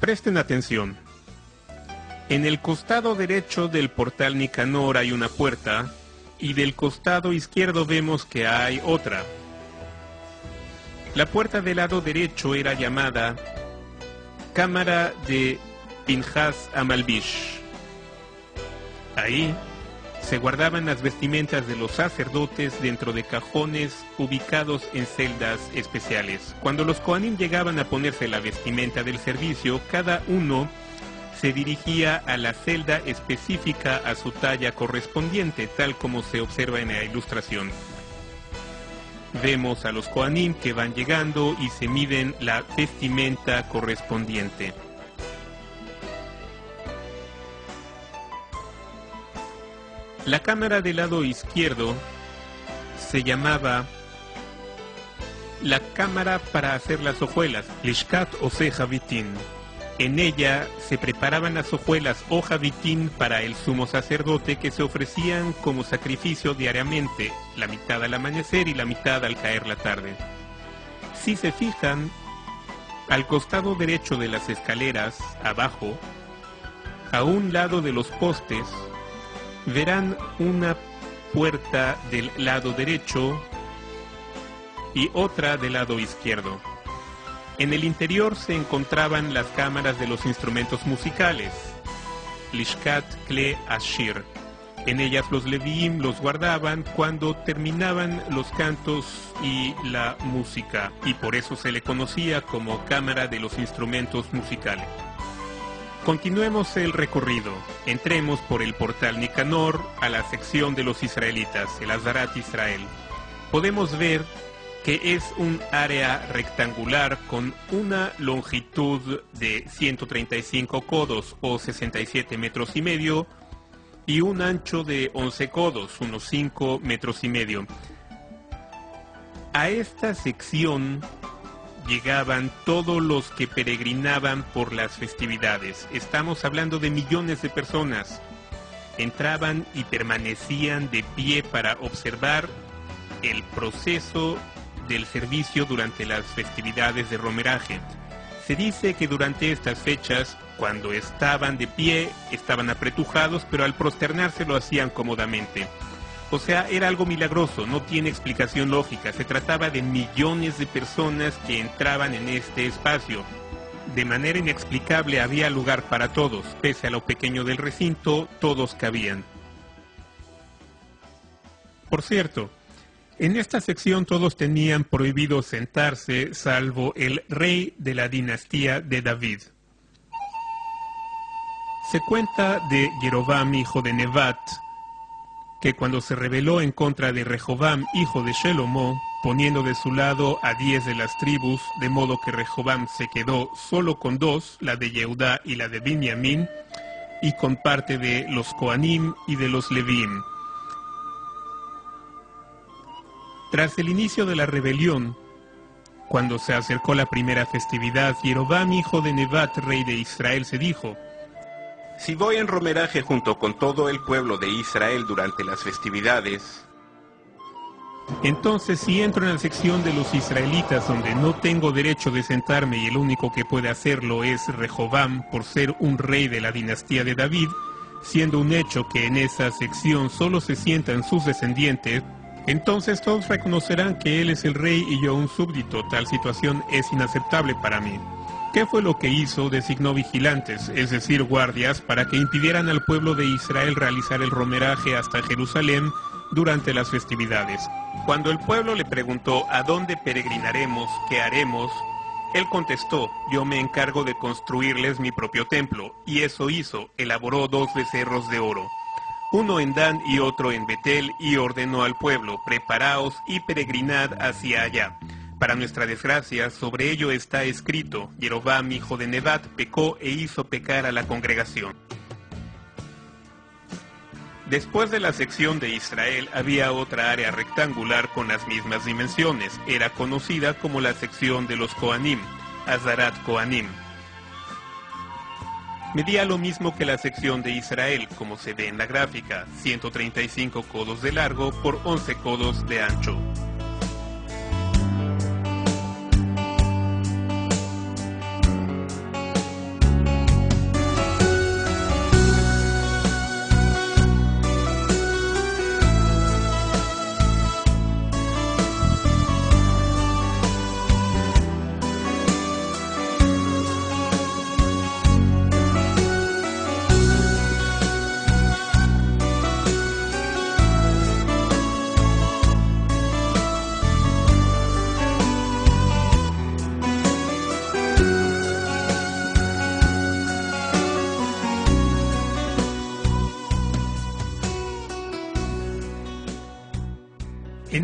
Presten atención. En el costado derecho del portal Nicanor hay una puerta, y del costado izquierdo vemos que hay otra. La puerta del lado derecho era llamada Cámara de Pinhas Amalbish. Ahí se guardaban las vestimentas de los sacerdotes dentro de cajones ubicados en celdas especiales. Cuando los Kohanim llegaban a ponerse la vestimenta del servicio, cada uno se dirigía a la celda específica a su talla correspondiente, tal como se observa en la ilustración. Vemos a los Kohanim que van llegando y se miden la vestimenta correspondiente. La cámara del lado izquierdo se llamaba la cámara para hacer las hojuelas, Lishkat Ose Javitin. En ella se preparaban las hojuelas o javitín para el sumo sacerdote, que se ofrecían como sacrificio diariamente, la mitad al amanecer y la mitad al caer la tarde. Si se fijan, al costado derecho de las escaleras, abajo, a un lado de los postes, verán una puerta del lado derecho y otra del lado izquierdo. En el interior se encontraban las cámaras de los instrumentos musicales, Lishkat Kle Ashir. En ellas los Leviim los guardaban cuando terminaban los cantos y la música, y por eso se le conocía como Cámara de los Instrumentos Musicales. Continuemos el recorrido. Entremos por el portal Nicanor a la sección de los israelitas, el Azarat Israel. Podemos ver que es un área rectangular con una longitud de 135 codos o 67 metros y medio y un ancho de 11 codos, unos 5 metros y medio. A esta sección llegaban todos los que peregrinaban por las festividades. Estamos hablando de millones de personas. Entraban y permanecían de pie para observar el proceso del servicio durante las festividades de romeraje. Se dice que durante estas fechas, cuando estaban de pie, estaban apretujados, pero al prosternarse lo hacían cómodamente. O sea, era algo milagroso, no tiene explicación lógica. Se trataba de millones de personas que entraban en este espacio. De manera inexplicable había lugar para todos. Pese a lo pequeño del recinto, todos cabían. Por cierto, en esta sección todos tenían prohibido sentarse, salvo el rey de la dinastía de David. Se cuenta de Jeroboam, hijo de Nebat, que cuando se rebeló en contra de Rehoboam, hijo de Shelomó, poniendo de su lado a 10 de las tribus, de modo que Rehoboam se quedó solo con 2, la de Yehudá y la de Binyamin, y con parte de los Kohanim y de los Leviim. Tras el inicio de la rebelión, cuando se acercó la primera festividad, Jeroboam, hijo de Nebat, rey de Israel, se dijo: si voy en romeraje junto con todo el pueblo de Israel durante las festividades, entonces si entro en la sección de los israelitas donde no tengo derecho de sentarme y el único que puede hacerlo es Rehoboam por ser un rey de la dinastía de David, siendo un hecho que en esa sección solo se sientan sus descendientes, entonces todos reconocerán que él es el rey y yo un súbdito. Tal situación es inaceptable para mí. ¿Qué fue lo que hizo? Designó vigilantes, es decir, guardias, para que impidieran al pueblo de Israel realizar el romeraje hasta Jerusalén durante las festividades. Cuando el pueblo le preguntó ¿a dónde peregrinaremos? ¿Qué haremos? Él contestó: yo me encargo de construirles mi propio templo. Y eso hizo, elaboró 2 becerros de oro, uno en Dan y otro en Betel, y ordenó al pueblo: preparaos y peregrinad hacia allá. Para nuestra desgracia, sobre ello está escrito: Jeroboam, hijo de Nebat, pecó e hizo pecar a la congregación. Después de la sección de Israel había otra área rectangular con las mismas dimensiones. Era conocida como la sección de los Kohanim, Azarat Kohanim. Medía lo mismo que la sección de Israel, como se ve en la gráfica, 135 codos de largo por 11 codos de ancho.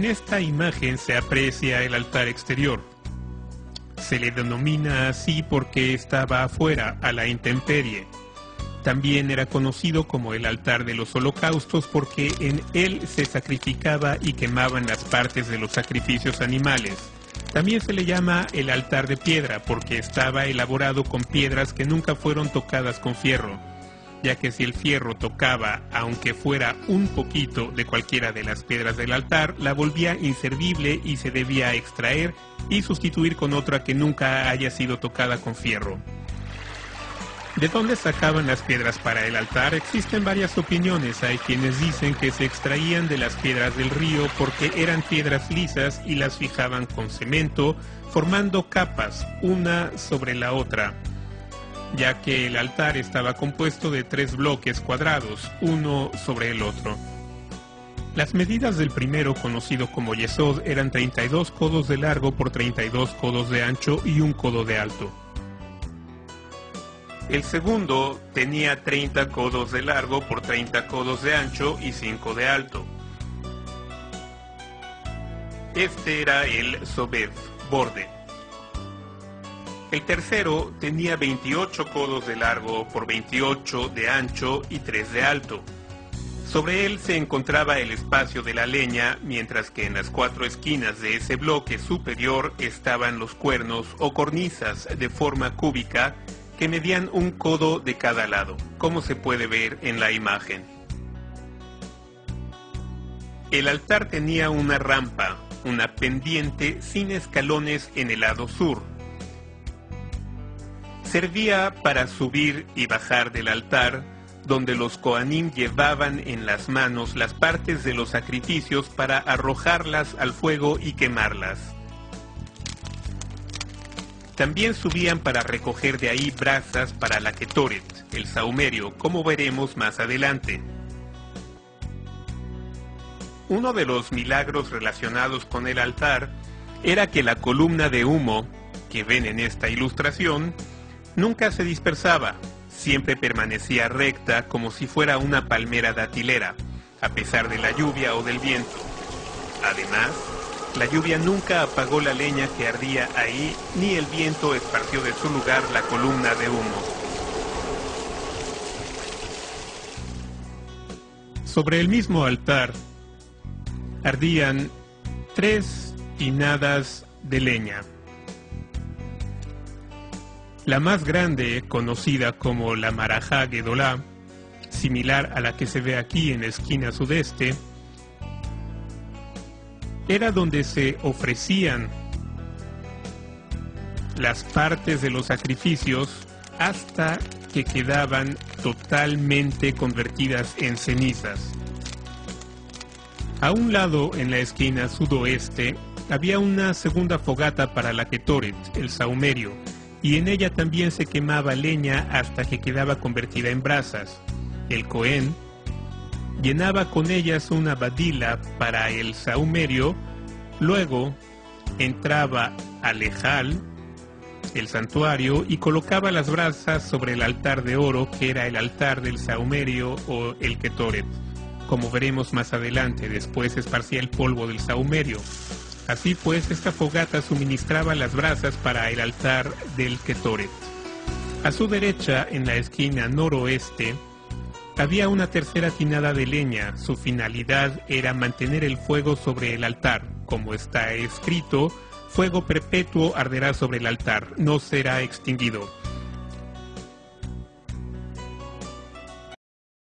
En esta imagen se aprecia el altar exterior. Se le denomina así porque estaba afuera, a la intemperie. También era conocido como el altar de los holocaustos porque en él se sacrificaba y quemaban las partes de los sacrificios animales. También se le llama el altar de piedra porque estaba elaborado con piedras que nunca fueron tocadas con fierro, ya que si el fierro tocaba, aunque fuera un poquito de cualquiera de las piedras del altar, la volvía inservible y se debía extraer y sustituir con otra que nunca haya sido tocada con fierro. ¿De dónde sacaban las piedras para el altar? Existen varias opiniones. Hay quienes dicen que se extraían de las piedras del río porque eran piedras lisas y las fijaban con cemento, formando capas, una sobre la otra, ya que el altar estaba compuesto de 3 bloques cuadrados, uno sobre el otro. Las medidas del primero, conocido como yesod, eran 32 codos de largo por 32 codos de ancho y 1 codo de alto. El segundo tenía 30 codos de largo por 30 codos de ancho y 5 de alto. Este era el sobev, borde. El tercero tenía 28 codos de largo por 28 de ancho y 3 de alto. Sobre él se encontraba el espacio de la leña, mientras que en las 4 esquinas de ese bloque superior estaban los cuernos o cornisas de forma cúbica que medían 1 codo de cada lado, como se puede ver en la imagen. El altar tenía una rampa, una pendiente sin escalones en el lado sur. Servía para subir y bajar del altar, donde los Kohanim llevaban en las manos las partes de los sacrificios para arrojarlas al fuego y quemarlas. También subían para recoger de ahí brasas para la Ketoret, el sahumerio, como veremos más adelante. Uno de los milagros relacionados con el altar era que la columna de humo, que ven en esta ilustración, nunca se dispersaba, siempre permanecía recta como si fuera una palmera datilera, a pesar de la lluvia o del viento. Además, la lluvia nunca apagó la leña que ardía ahí, ni el viento esparció de su lugar la columna de humo. Sobre el mismo altar ardían 3 tinadas de leña. La más grande, conocida como la Marajá Gedolá, similar a la que se ve aquí en la esquina sudeste, era donde se ofrecían las partes de los sacrificios hasta que quedaban totalmente convertidas en cenizas. A un lado, en la esquina sudoeste, había una segunda fogata para la Ketoret, el sahumerio, y en ella también se quemaba leña hasta que quedaba convertida en brasas. El Cohen llenaba con ellas una badila para el sahumerio, luego entraba al ejal, el santuario, y colocaba las brasas sobre el altar de oro, que era el altar del sahumerio o el Ketoret. Como veremos más adelante, después esparcía el polvo del sahumerio. Así pues, esta fogata suministraba las brasas para el altar del Ketoret. A su derecha, en la esquina noroeste, había una tercera tinada de leña. Su finalidad era mantener el fuego sobre el altar. Como está escrito, fuego perpetuo arderá sobre el altar, no será extinguido.